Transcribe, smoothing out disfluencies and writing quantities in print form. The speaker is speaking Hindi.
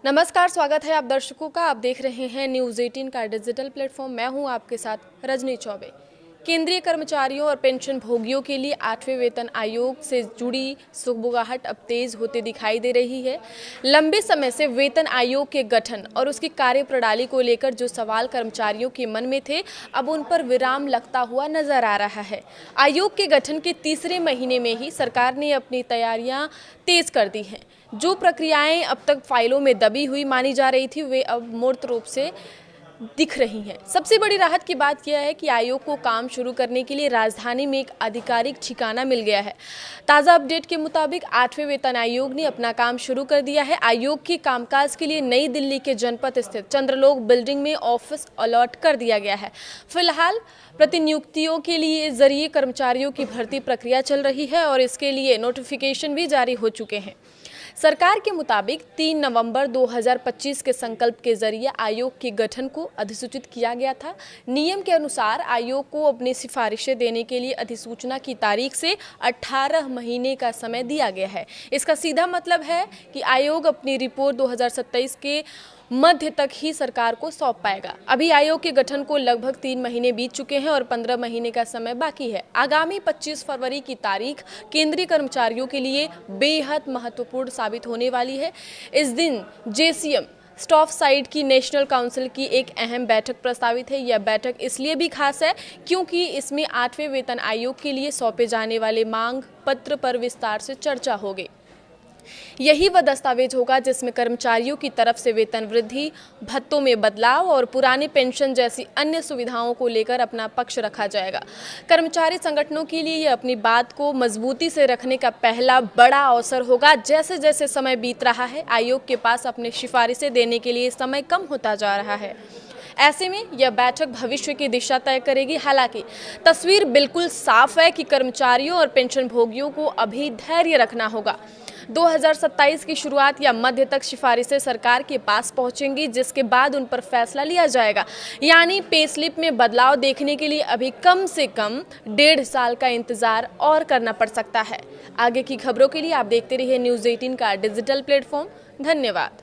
नमस्कार, स्वागत है आप दर्शकों का। आप देख रहे हैं न्यूज़ 18 का डिजिटल प्लेटफॉर्म। मैं हूं आपके साथ रजनी चौबे। केंद्रीय कर्मचारियों और पेंशन भोगियों के लिए 8वें वेतन आयोग से जुड़ी सुगबुगाहट अब तेज होते दिखाई दे रही है। लंबे समय से वेतन आयोग के गठन और उसकी कार्यप्रणाली को लेकर जो सवाल कर्मचारियों के मन में थे, अब उन पर विराम लगता हुआ नजर आ रहा है। आयोग के गठन के तीसरे महीने में ही सरकार ने अपनी तैयारियां तेज कर दी हैं। जो प्रक्रियाएं अब तक फाइलों में दबी हुई मानी जा रही थी, वे अब मूर्त रूप से दिख रही हैं। सबसे बड़ी राहत की बात यह है कि आयोग को काम शुरू करने के लिए राजधानी में एक आधिकारिक ठिकाना मिल गया है। ताज़ा अपडेट के मुताबिक 8वें वेतन आयोग ने अपना काम शुरू कर दिया है। आयोग के कामकाज के लिए नई दिल्ली के जनपद स्थित चंद्रलोक बिल्डिंग में ऑफिस अलॉट कर दिया गया है। फिलहाल प्रतिनियुक्तियों के लिए जरिए कर्मचारियों की भर्ती प्रक्रिया चल रही है और इसके लिए नोटिफिकेशन भी जारी हो चुके हैं। सरकार के मुताबिक 3 नवंबर 2025 के संकल्प के जरिए आयोग के गठन को अधिसूचित किया गया था। नियम के अनुसार आयोग को अपनी सिफारिशें देने के लिए अधिसूचना की तारीख से 18 महीने का समय दिया गया है। इसका सीधा मतलब है कि आयोग अपनी रिपोर्ट 2027 के मध्य तक ही सरकार को सौंप पाएगा। अभी आयोग के गठन को लगभग 3 महीने बीत चुके हैं और 15 महीने का समय बाकी है। आगामी 25 फरवरी की तारीख केंद्रीय कर्मचारियों के लिए बेहद महत्वपूर्ण साबित होने वाली है। इस दिन जेसीएम स्टाफ साइड की नेशनल काउंसिल की एक अहम बैठक प्रस्तावित है। यह बैठक इसलिए भी खास है क्योंकि इसमें 8वें वेतन आयोग के लिए सौंपे जाने वाले मांग पत्र पर विस्तार से चर्चा होगी। यही वह दस्तावेज होगा जिसमें कर्मचारियों की तरफ से वेतन वृद्धि, भत्तों में बदलाव और पुराने पेंशन जैसी अन्य सुविधाओं को लेकर अपना पक्ष रखा जाएगा। कर्मचारी संगठनों के लिए यह अपनी बात को मजबूती से रखने का पहला बड़ा अवसर होगा। जैसे जैसे समय बीत रहा है, आयोग के पास अपने सिफारिशें देने के लिए समय कम होता जा रहा है। ऐसे में यह बैठक भविष्य की दिशा तय करेगी। हालांकि तस्वीर बिल्कुल साफ है कि कर्मचारियों और पेंशन भोगियों को अभी धैर्य रखना होगा। 2027 की शुरुआत या मध्य तक सिफारिशें सरकार के पास पहुंचेंगी, जिसके बाद उन पर फैसला लिया जाएगा। यानी पे स्लिप में बदलाव देखने के लिए अभी कम से कम 1.5 साल का इंतजार और करना पड़ सकता है। आगे की खबरों के लिए आप देखते रहिए न्यूज़ 18 का डिजिटल प्लेटफॉर्म। धन्यवाद।